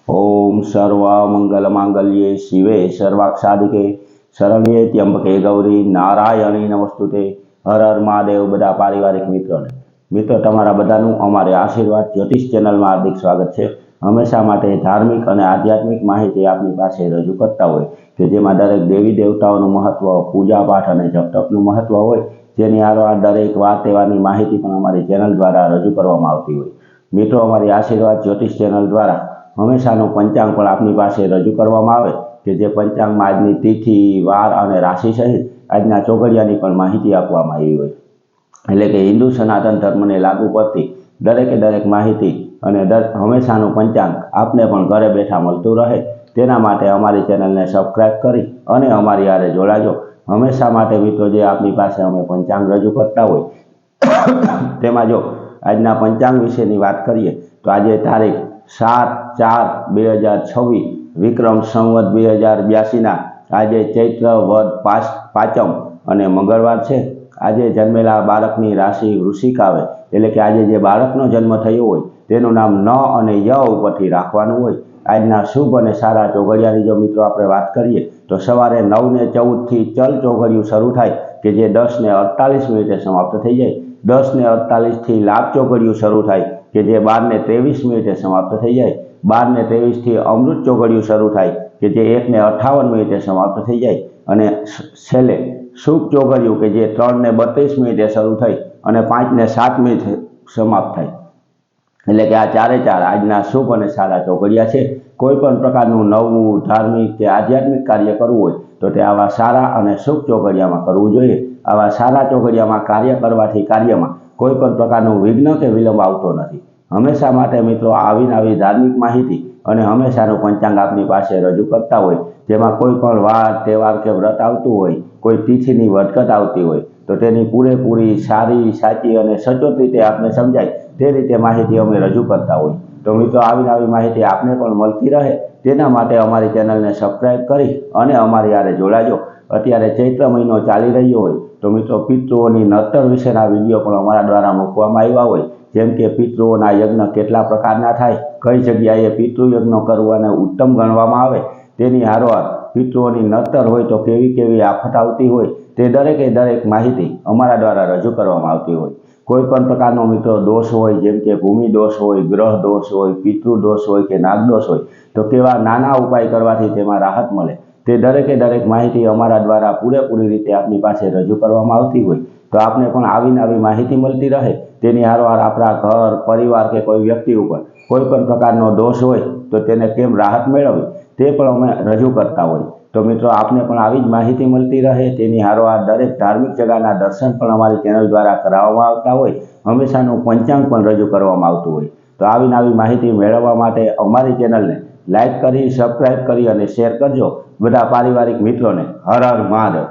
ओम सर्वमंगलमांगल्ये शिवे सर्वाक्षादिके शरण्ये त्र्यंबके गौरी नारायणी नमस्तुते। हर हर महादेव। बधा पारिवारिक मित्रों तमारा बधानुं अमारे आशीर्वाद ज्योतिष चेनल में हार्दिक स्वागत है। हमेशा माटे धार्मिक और आध्यात्मिक माहिती आपनी पासे रजू करता होय के जेमां दरेक देवी देवताओनुं महत्व, पूजा पाठ और जप तपनुं महत्व होय जेनी हारोहार दरेक वार तहेवारनी माहिती पण अमारी चेनल द्वारा रजू करवामां आवती होय। मित्रों अमारी आशीर्वाद ज्योतिष चेनल द्वारा हमेशाનું पंचांग पण आपनी पासे रजू करवामां आवे के जे पंचांगमां आजनी तिथि, वार और राशि सहित आजना चौघडियानी पण माहिती आपवामां आवी होय। एटले के हिंदू सनातन धर्मने लागू पड़ती दरेके दरेक माहिती अने हमेशाનું पंचांग आपने पण घरे बैठा मळतुं रहे तेना माटे अमारी चेनलने सब्सक्राइब करी अने अमारी हारे जोड़ाजो। हमेशा माटे मित्रों जे आपनी पासे अमे पंचांग रजू करता होय तेमां जो आजना पंचांग विशेनी वात करीए तो आज तारीख 7/4/2026 विक्रम संवत 2082 आज चैत्र वद पाचम अने मंगलवार है। आज जन्मेला बाळकनी राशि वृश्चिक आवे एटले के आज जे बाळकनो जन्म थयो होय तेनुं नाम न अने य उपरथी राखवानुं होय। आजना शुभ और सारा चौघडियानी जो मित्रों आपणे वात करीए तो सवारे 9:14 थी चल चौघडियुं शरू थाय के जे 10:48 समाप्त थई जाय। 10:48 थी लाभ चौघडियुं शरू थाय के जे 12:23 समाप्त थई जाय। 12:23 थी अमृत चौघडियुं शरू थाय के जे 1:58 समाप्त थई जाय अने छेल्ले शुभ चौघडियुं के जे 3:32 शरू थई अने 5:07 समाप्त थाय। एटले के आ चारे चार आजना शुभ और सारा चौघडिया है। कोईपण प्रकारनुं नवुं धार्मिक के आध्यात्मिक कार्य करवुं होय तो ते आवा सारा और शुभ चौघडियामां करवुं जोईए। आवा सारा चौघडियामां कार्य करवाथी कार्यमां कोईपण प्रकारनुं विघ्न के विलंब आवतो नथी। हमेशा माटे मित्रों आवी नवी धार्मिक माहिती और हमेशानुं पंचांग आपनी पासे रजू करता होय जेमां कोईपण वार तहेवार के व्रत आवतुं होय, कोई तिथिनी वटगत आवती होय तो तेनी पूरेपूरी सारी साची और सचोट रीते आपने समझाय ते रीते माहिती अमे रजू करता होय। तो मित्रों आवी नवी माहिती आपने पण मळती रहे तेना माटे अमारी चेनलने सब्सक्राइब करी अने अमारी हारे जोड़ाजो। अत्यारे चैत्र महीनो चाली रह्यो होय तो मित्रों पितृओनी नड़तर विशेना विडियो पण अमारा द्वारा मूकवामां आव्या होय। जेम के पितृओना यज्ञ केटला प्रकारना थाय, कई जग्याए पितृयज्ञ करवाने उत्तम गणवामां आवे, तेनी हारोहार पितृओनी नड़तर होय तो केवी केवी आफत आवती होय ते दरेके दरेक माहिती अमारा द्वारा रजू करवामां आवती होय। कोईपण प्रकारनो मित्रों दोष होय जेम के भूमि दोष होय, ग्रह दोष होय, पितृ दोष होय के नाग दोष होय तो केवा नाना उपाय करवाथी तेमां राहत मळे ते दरेके दरेक माहिती अमारा द्वारा पूरेपूरी रीते आपनी पासे रजू करवामां आवती होय। तो आपने पण आवी नवी माहिती मळती रहे तेनी हारोहार आपणा घर परिवार के कोई व्यक्ति उपर कोईपण प्रकारनो दोष होय तो तेने केम राहत मेळववी ते पण अमे रजू करता होय। तो मित्रों आपने पण आवी ज माहिती मळती रहे तेनी हारोहार दरेक धार्मिक जगहना दर्शन पण अमारी चेनल द्वारा कराववामां आवता होय। हमेशानुं पंचांग पण रजू करवामां आवतुं होय। तो आवी नवी माहिती मेळववा माटे अमारी चेनलने लाइक करी, सब्सक्राइब करी अने शेर करजो। बधा पारिवारिक मित्रों ने हर हर महादेव।